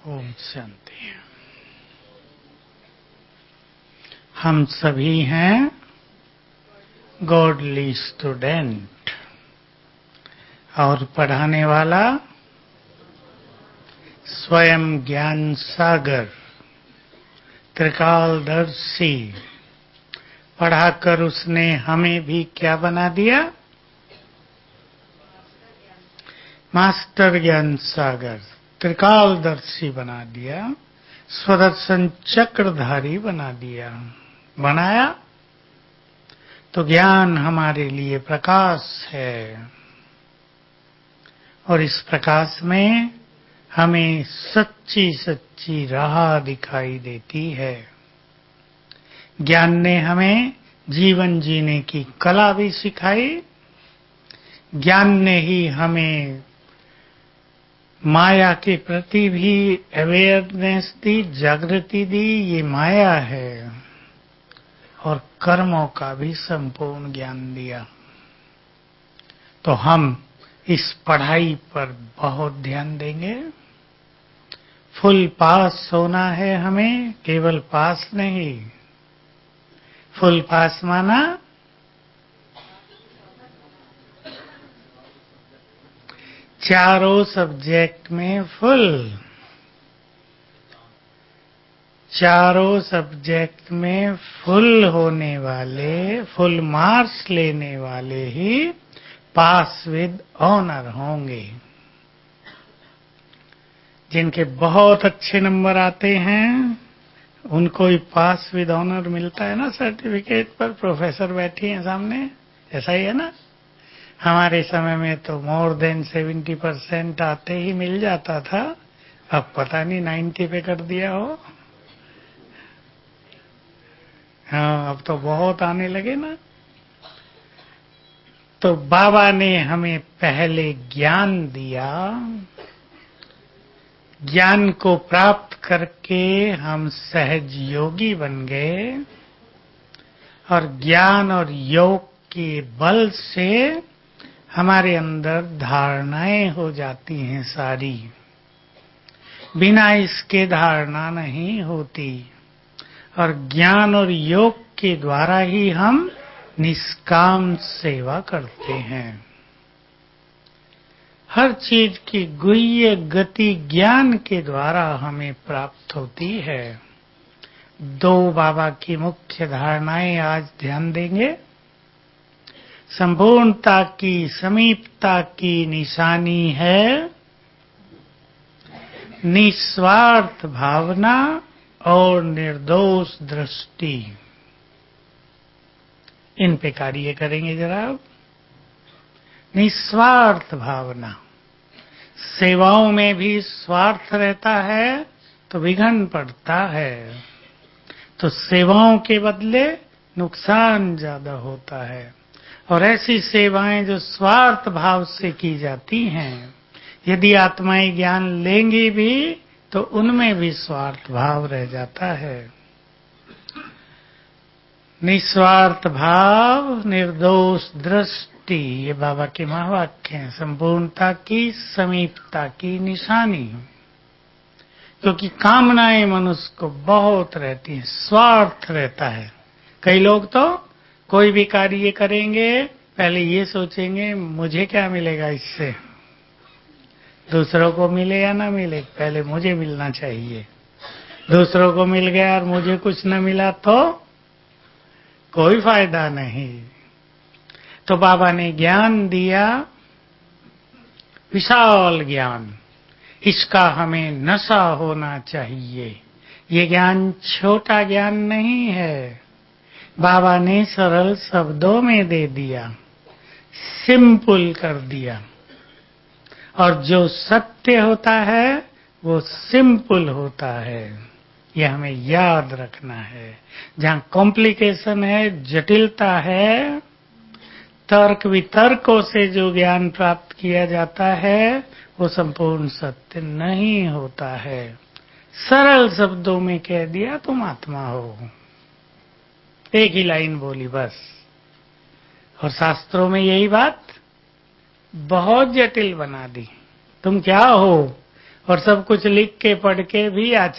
ओम शांति। हम सभी हैं गॉडली स्टूडेंट और पढ़ाने वाला स्वयं ज्ञान सागर त्रिकालदर्शी। पढ़ाकर उसने हमें भी क्या बना दिया? मास्टर ज्ञान सागर त्रिकालदर्शी बना दिया, स्वदर्शन चक्रधारी बना दिया। बनाया तो ज्ञान हमारे लिए प्रकाश है और इस प्रकाश में हमें सच्ची सच्ची राह दिखाई देती है। ज्ञान ने हमें जीवन जीने की कला भी सिखाई। ज्ञान ने ही हमें माया के प्रति भी अवेयरनेस दी, जागृति दी। ये माया है। और कर्मों का भी संपूर्ण ज्ञान दिया। तो हम इस पढ़ाई पर बहुत ध्यान देंगे। फुल पास होना है हमें, केवल पास नहीं। फुल पास माना चारों सब्जेक्ट में फुल, चारों सब्जेक्ट में फुल होने वाले, फुल मार्क्स लेने वाले ही पास विद ऑनर होंगे। जिनके बहुत अच्छे नंबर आते हैं उनको ही पास विद ऑनर मिलता है ना, सर्टिफिकेट पर। प्रोफेसर बैठी हैं सामने, ऐसा ही है ना। हमारे समय में तो मोर देन 70% आते ही मिल जाता था। अब पता नहीं 90 पे कर दिया हो। हाँ, अब तो बहुत आने लगे ना। तो बाबा ने हमें पहले ज्ञान दिया। ज्ञान को प्राप्त करके हम सहज योगी बन गए और ज्ञान और योग के बल से हमारे अंदर धारणाएं हो जाती हैं सारी। बिना इसके धारणा नहीं होती। और ज्ञान और योग के द्वारा ही हम निष्काम सेवा करते हैं। हर चीज की गुह्य गति ज्ञान के द्वारा हमें प्राप्त होती है। दो बाबा की मुख्य धारणाएं आज ध्यान देंगे। संपूर्णता की, समीपता की निशानी है निस्वार्थ भावना और निर्दोष दृष्टि। इन पे कार्य करेंगे जरा। निस्वार्थ भावना। सेवाओं में भी स्वार्थ रहता है तो विघ्न पड़ता है। तो सेवाओं के बदले नुकसान ज्यादा होता है। और ऐसी सेवाएं जो स्वार्थ भाव से की जाती हैं, यदि आत्माएं ज्ञान लेंगी भी तो उनमें भी स्वार्थ भाव रह जाता है। निस्वार्थ भाव, निर्दोष दृष्टि, ये बाबा के महावाक्य हैं। संपूर्णता की, समीपता की निशानी। क्योंकि कामनाएं मनुष्य को बहुत रहती हैं, स्वार्थ रहता है। कई लोग तो कोई भी कार्य करेंगे पहले ये सोचेंगे मुझे क्या मिलेगा इससे, दूसरों को मिले या ना मिले, पहले मुझे मिलना चाहिए। दूसरों को मिल गया और मुझे कुछ न मिला तो कोई फायदा नहीं। तो बाबा ने ज्ञान दिया, विशाल ज्ञान। इसका हमें नशा होना चाहिए। ये ज्ञान छोटा ज्ञान नहीं है। बाबा ने सरल शब्दों में दे दिया, सिंपल कर दिया। और जो सत्य होता है वो सिंपल होता है। ये हमें याद रखना है। जहां कॉम्प्लिकेशन है, जटिलता है, तर्क वितर्कों से जो ज्ञान प्राप्त किया जाता है वो संपूर्ण सत्य नहीं होता है। सरल शब्दों में कह दिया तुम आत्मा हो, एक ही लाइन बोली बस। और शास्त्रों में यही बात बहुत जटिल बना दी। तुम क्या हो? और सब कुछ लिख के पढ़ के भी आचार्य